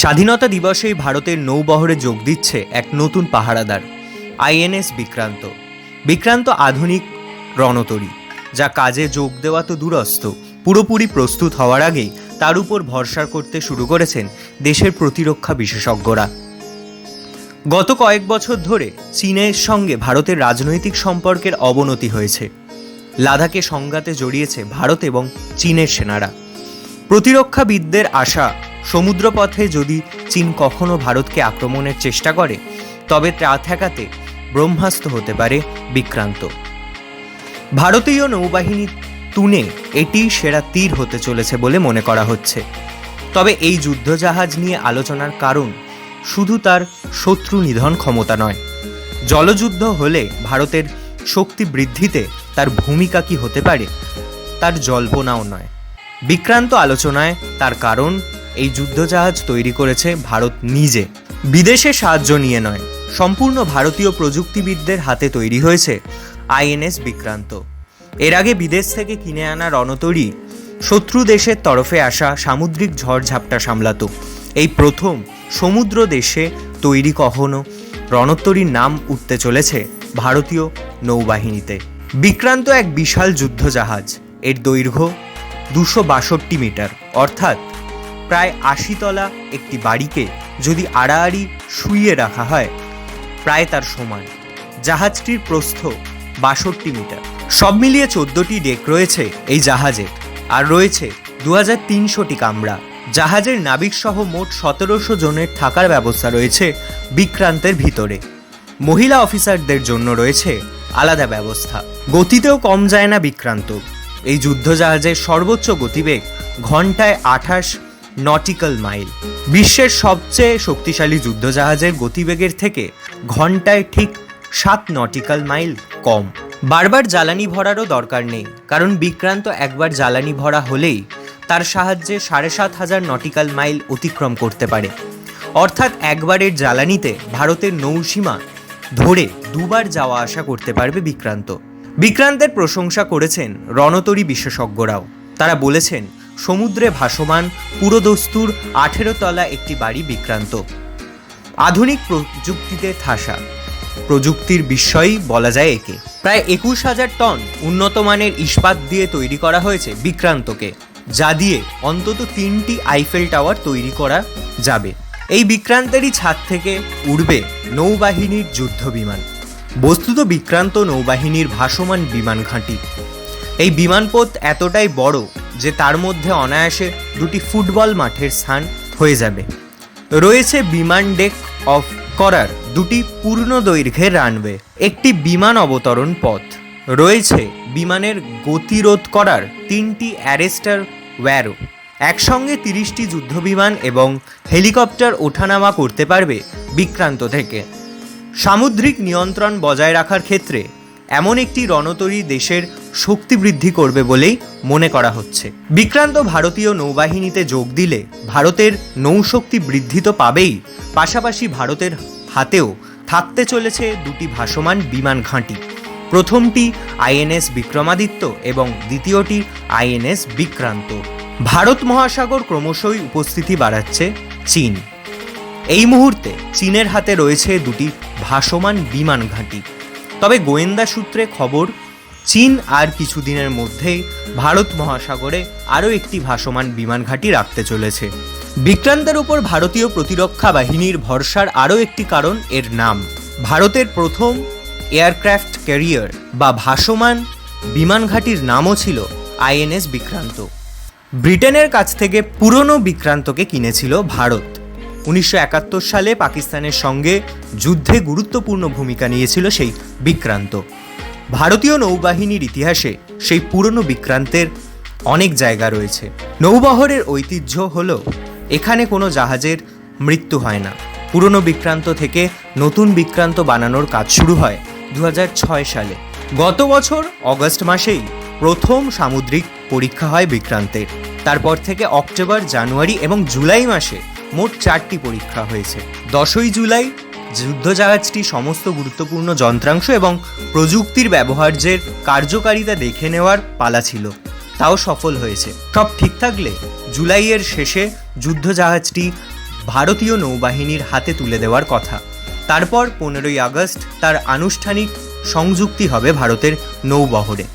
স্বাধীনতা দিবসেই ভারতের নৌবহরে যোগ দিচ্ছে এক নতুন পাহারাদার, আইএনএস বিক্রান্ত। বিক্রান্ত আধুনিক রণতরী, যা কাজে যোগ দেওয়া তো দূরস্থ, পুরোপুরি প্রস্তুত হওয়ার আগেই তার উপর ভরসা করতে শুরু করেছেন দেশের প্রতিরক্ষা বিশেষজ্ঞরা। গত কয়েক বছর ধরে চীনের সঙ্গে ভারতের রাজনৈতিক সম্পর্কের অবনতি হয়েছে। লাদাখে সংঘাতে জড়িয়েছে ভারত এবং চীনের সেনারা। প্রতিরক্ষাবিদদের আশা, সমুদ্রপথে যদি চীন কখনো ভারতকে আক্রমণের চেষ্টা করে, তবে তা ঠেকাতে ব্রহ্মাস্ত্র হতে পারে বিক্রান্ত। ভারতীয় নৌবাহিনী তুনে এটি সেরা তীর হতে চলেছে বলে মনে করা হচ্ছে। তবে এই যুদ্ধজাহাজ নিয়ে আলোচনার কারণ শুধু তার শত্রু নিধন ক্ষমতা নয়, জলযুদ্ধ হলে ভারতের শক্তি বৃদ্ধিতে তার ভূমিকা কি হতে পারে তার জল্পনাও নয়। বিক্রান্ত আলোচনায় তার কারণ এই যুদ্ধজাহাজ তৈরি করেছে ভারত নিজে, বিদেশে সাহায্য নিয়ে নয়। সম্পূর্ণ ভারতীয় প্রযুক্তিবিদদের হাতে তৈরি হয়েছে আইএনএস বিক্রান্ত। এর আগে বিদেশ থেকে কিনে আনা রণতরী শত্রু দেশের তরফে আসা সামুদ্রিক ঝড়ঝাপটা সামলাত। এই প্রথম সমুদ্র দেশে তৈরি কখনো রণতরীর নাম উঠতে চলেছে ভারতীয় নৌবাহিনীতে। বিক্রান্ত এক বিশাল যুদ্ধজাহাজ। এর দৈর্ঘ্য 262 মিটার, অর্থাৎ প্রায় 80 তলা একটি বাড়িকে যদি আড়াআড়ি শুইয়ে রাখা হয় প্রায় তার সমান। জাহাজটির প্রস্থ 62 মিটার। সব মিলিয়ে 14টি ডেক রয়েছে এই জাহাজে, আর রয়েছে 2300টি কামরা। জাহাজের নাবিক সহ মোট 1700 জনের থাকার ব্যবস্থা রয়েছে বিক্রান্তের ভিতরে। মহিলা অফিসারদের জন্য রয়েছে আলাদা ব্যবস্থা। গতিতেও কম যায় না বিক্রান্ত। এই যুদ্ধজাহাজের সর্বোচ্চ গতিবেগ ঘন্টায় 28 নটিক্যাল মাইল। বিশ্বের সবচেয়ে শক্তিশালী যুদ্ধজাহাজের গতিবেগের থেকে ঘন্টায় ঠিক 7 নটিক্যাল মাইল কম। বারবার জ্বালানি ভরারও দরকার নেই, কারণ বিক্রান্ত একবার জ্বালানি ভরা হলেই তার সাহায্যে 7500 নটিক্যাল মাইল অতিক্রম করতে পারে। অর্থাৎ একবারের জ্বালানিতে ভারতের নৌসীমা ধরে দুবার যাওয়া আসা করতে পারবে বিক্রান্ত। বিক্রান্তের প্রশংসা করেছেন রণতরী বিশেষজ্ঞরাও। তারা বলেছেন, সমুদ্রে ভাসমান পুরোদস্তুর 18 তলা একটি বাড়ি বিক্রান্ত। আধুনিক প্রযুক্তিতে ঠাসা, প্রযুক্তির বিস্ময়ই বলা যায় একে। প্রায় 21,000 টন উন্নত মানের ইস্পাত দিয়ে তৈরি করা হয়েছে বিক্রান্তকে, যা দিয়ে অন্তত 3টি আইফেল টাওয়ার তৈরি করা যাবে। এই বিক্রান্তেরই ছাদ থেকে উড়বে নৌবাহিনীর যুদ্ধ বিমান। বস্তুত বিক্রান্ত নৌবাহিনীর ভাসমান বিমান ঘাঁটি। এই বিমানপথ এতটাই বড় যে তার মধ্যে অনায়াসে 2টি ফুটবল মাঠের স্থান হয়ে যাবে। রয়েছে বিমান ডেক অফ করার 2টি পূর্ণ দৈর্ঘ্যের রানওয়ে, একটি বিমান অবতরণ পথ। রয়েছে বিমানের গতিরোধ করার 3টি অ্যারেস্টার ওয়্যারও। একসঙ্গে 30টি যুদ্ধবিমান এবং হেলিকপ্টার ওঠানামা করতে পারবে বিক্রান্ত থেকে। সামুদ্রিক নিয়ন্ত্রণ বজায় রাখার ক্ষেত্রে এমন একটি রণতরী দেশের শক্তি বৃদ্ধি করবে বলেই মনে করা হচ্ছে। বিক্রান্ত ভারতীয় নৌবাহিনীতে যোগ দিলে ভারতের নৌশক্তি বৃদ্ধি তো পাবেই, পাশাপাশি ভারতের হাতেও থাকতে চলেছে 2টি ভাসমান বিমান ঘাঁটি। প্রথমটি আইএনএস বিক্রমাদিত্য এবং দ্বিতীয়টি আইএনএস বিক্রান্ত। ভারত মহাসাগর ক্রমশই উপস্থিতি বাড়াচ্ছে চীন। এই মুহূর্তে চীনের হাতে রয়েছে 2টি ভাসমান বিমান ঘাঁটি। তবে গোয়েন্দা সূত্রে খবর, চীন আর কিছুদিনের মধ্যেই ভারত মহাসাগরে আরও একটি ভাসমান বিমান ঘাঁটি রাখতে চলেছে। বিক্রান্তের উপর ভারতীয় প্রতিরক্ষা বাহিনীর ভরসার আরও একটি কারণ এর নাম। ভারতের প্রথম এয়ারক্রাফট ক্যারিয়ার বা ভাসমান বিমান ঘাঁটির নামও ছিল আইএনএস বিক্রান্ত। ব্রিটেনের কাছ থেকে পুরনো বিক্রান্তকে কিনেছিল ভারত। 1971 সালে পাকিস্তানের সঙ্গে যুদ্ধে গুরুত্বপূর্ণ ভূমিকা নিয়েছিল সেই বিক্রান্ত। ভারতীয় নৌবাহিনীর ইতিহাসে সেই পুরনো বিক্রান্তের অনেক জায়গা রয়েছে। নৌবহরের ঐতিহ্য হলো এখানে কোনো জাহাজের মৃত্যু হয় না। পুরনো বিক্রান্ত থেকে নতুন বিক্রান্ত বানানোর কাজ শুরু হয় 2006 সালে। গত বছর অগস্ট মাসেই প্রথম সামুদ্রিক পরীক্ষা হয় বিক্রান্তের। তারপর থেকে অক্টোবর, জানুয়ারি এবং জুলাই মাসে মোট 4টি পরীক্ষা হয়েছে। 10ই জুলাই যুদ্ধজাহাজটি সমস্ত গুরুত্বপূর্ণ যন্ত্রাংশ এবং প্রযুক্তির ব্যবহার্যের কার্যকারিতা দেখে নেওয়ার পালা ছিল, তাও সফল হয়েছে। সব ঠিক থাকলে জুলাইয়ের শেষে যুদ্ধজাহাজটি ভারতীয় নৌবাহিনীর হাতে তুলে দেওয়ার কথা। তারপর 15ই আগস্ট তার আনুষ্ঠানিক সংযুক্তি হবে ভারতের নৌবহরে।